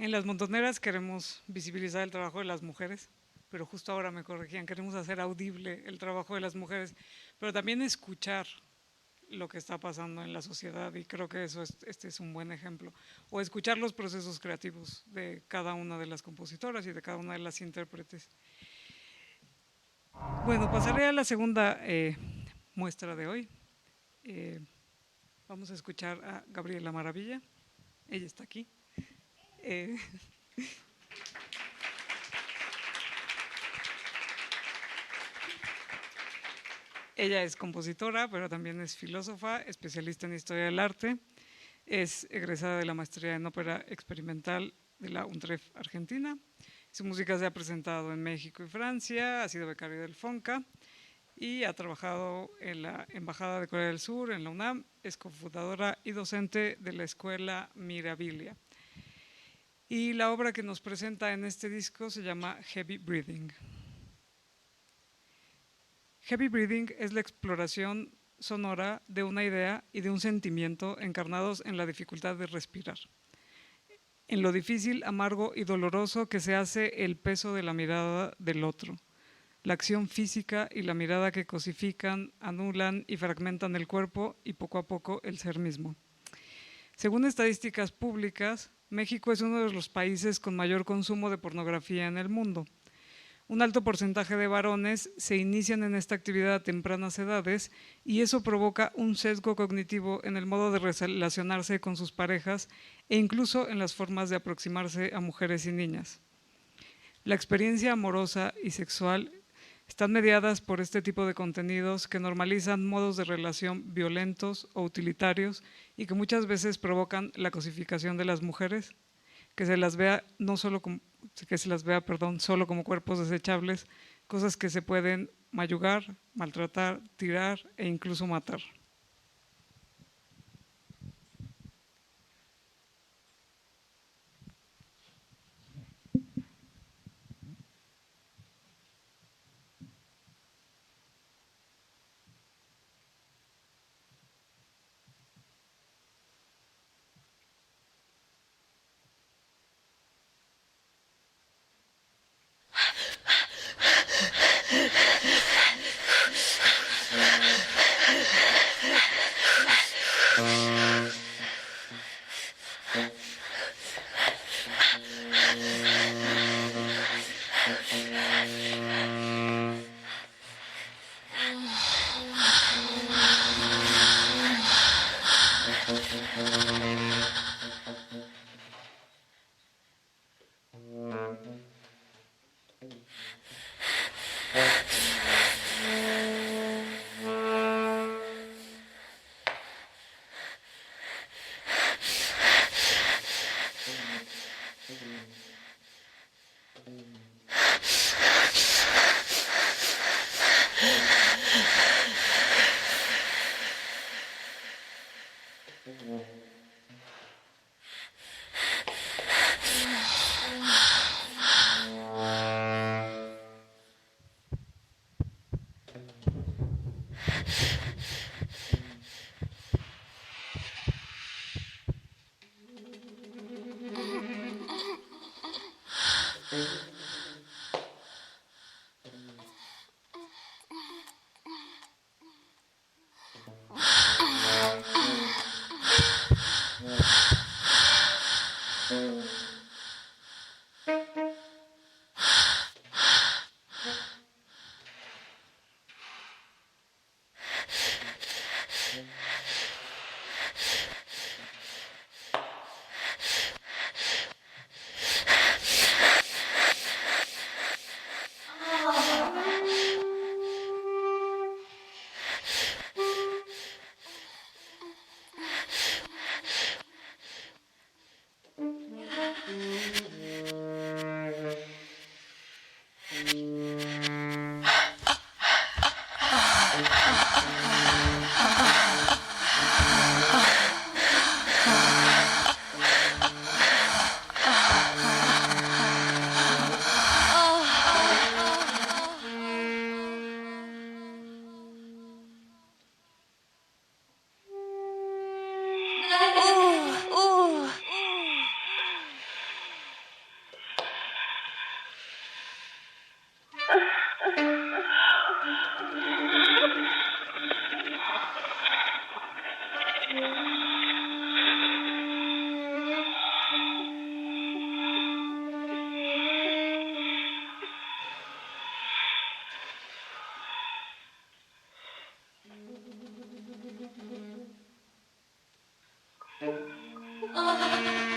En las montoneras queremos visibilizar el trabajo de las mujeres, pero justo ahora me corregían, queremos hacer audible el trabajo de las mujeres, pero también escuchar lo que está pasando en la sociedad y creo que este es un buen ejemplo. O escuchar los procesos creativos de cada una de las compositoras y de cada una de las intérpretes. Bueno, pasaré a la segunda muestra de hoy. Eh, Vamos a escuchar a Gabriela Maravilla. Ella está aquí. Eh, Ella es compositora, pero también es filósofa, especialista en historia del arte. Es egresada de la maestría en ópera experimental de la UNTREF Argentina. Su música se ha presentado en México y Francia, ha sido becaria del FONCA y ha trabajado en la Embajada de Corea del Sur, en la UNAM. Es cofundadora y docente de la Escuela Mirabilia. Y la obra que nos presenta en este disco se llama Heavy Breathing. Heavy Breathing es la exploración sonora de una idea y de un sentimiento encarnados en la dificultad de respirar, en lo difícil, amargo y doloroso que se hace el peso de la mirada del otro, la acción física y la mirada que cosifican, anulan y fragmentan el cuerpo y poco a poco el ser mismo. Según estadísticas públicas, México es uno de los países con mayor consumo de pornografía en el mundo. Un alto porcentaje de varones se inician en esta actividad a tempranas edades y eso provoca un sesgo cognitivo en el modo de relacionarse con sus parejas e incluso en las formas de aproximarse a mujeres y niñas. La experiencia amorosa y sexual están mediadas por este tipo de contenidos que normalizan modos de relación violentos o utilitarios y que muchas veces provocan la cosificación de las mujeres, que se las vea no solo como, solo como cuerpos desechables, cosas que se pueden mayugar, maltratar, tirar e incluso matar. Thank you.